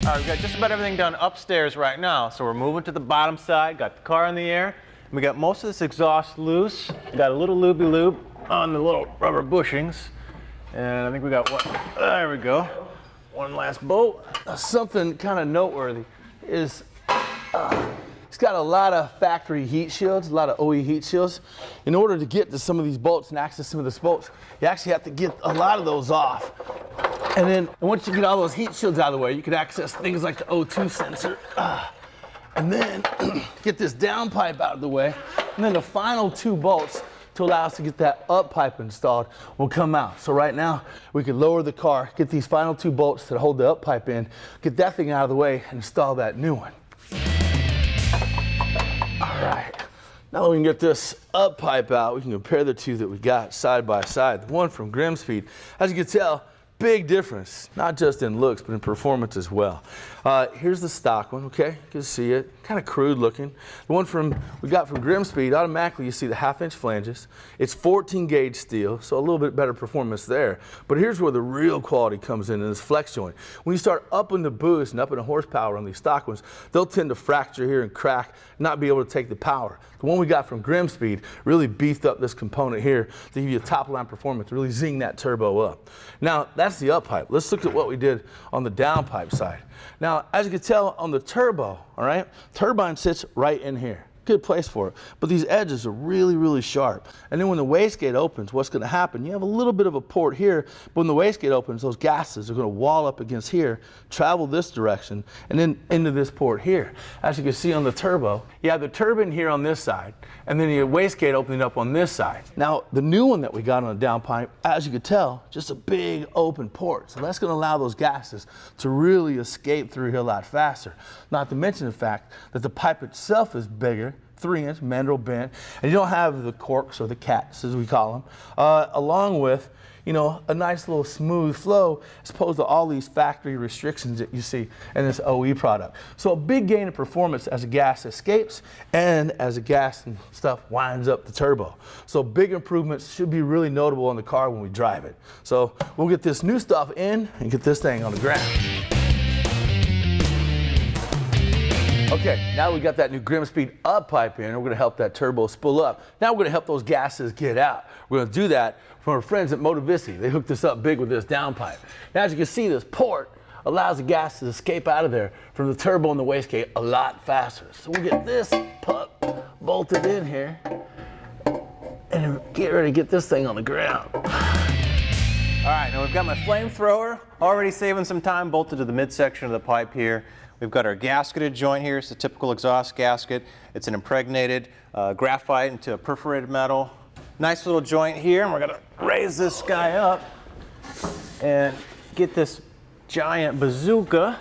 All right, we've got just about everything done upstairs right now, so we're moving to the bottom side, got the car in the air, and we got most of this exhaust loose. We got a little looby-loob on the little rubber bushings, and I think we got one, there we go, one last bolt. Something kind of noteworthy is it's got a lot of factory heat shields, a lot of OE heat shields. In order to get to some of these bolts and access some of the bolts, you actually have to get a lot of those off. And then once you get all those heat shields out of the way, you can access things like the O2 sensor. And then get this down pipe out of the way. And then the final 2 bolts to allow us to get that up pipe installed will come out. So right now, we can lower the car, get these final 2 bolts to hold the up pipe in, get that thing out of the way, and install that new one. All right. Now that we can get this up pipe out, we can compare the 2 that we got side by side. The one from Grimspeed, as you can tell, big difference, not just in looks, but in performance as well. Here's the stock one, okay? You can see it, kind of crude looking. The one we got from Grimspeed, automatically you see the 1/2-inch flanges. It's 14 gauge steel, so a little bit better performance there. But here's where the real quality comes in this flex joint. When you start upping the boost and upping the horsepower on these stock ones, they'll tend to fracture here and crack, not be able to take the power. The one we got from Grimspeed really beefed up this component here to give you a top line performance, really zing that turbo up. Now, that's the up pipe. Let's look at what we did on the down pipe side. Now, as you can tell on the turbo, all right, turbine sits right in here. Good place for it. But these edges are really, really sharp. And then when the wastegate opens, what's going to happen? You have a little bit of a port here, but when the wastegate opens, those gases are going to wall up against here, travel this direction, and then into this port here. As you can see on the turbo, you have the turbine here on this side, and then your wastegate opening up on this side. Now, the new one that we got on the downpipe, as you can tell, just a big open port. So that's going to allow those gases to really escape through here a lot faster. Not to mention the fact that the pipe itself is bigger, 3-inch mandrel bent, and you don't have the corks or the cats, as we call them, along with, you know, a nice little smooth flow as opposed to all these factory restrictions that you see in this OE product. So a big gain in performance as the gas escapes and as the gas and stuff winds up the turbo. So big improvements, should be really notable on the car when we drive it. So we'll get this new stuff in and get this thing on the ground. Okay, now we got that new Grimspeed up pipe in, and we're gonna help that turbo spool up. Now we're gonna help those gases get out. We're gonna do that from our friends at Motovici. They hooked us up big with this down pipe. Now as you can see, this port allows the gas to escape out of there from the turbo and the wastegate a lot faster. So we'll get this pup bolted in here and get ready to get this thing on the ground. All right, now we've got my flamethrower already saving some time, bolted to the midsection of the pipe here. We've got our gasketed joint here. It's a typical exhaust gasket. It's an impregnated graphite into a perforated metal. Nice little joint here, and we're gonna raise this guy up and get this giant bazooka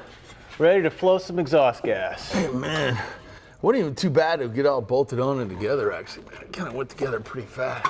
ready to flow some exhaust gas. Hey man, it wasn't even too bad to get all bolted on and together actually, man. It kind of went together pretty fast.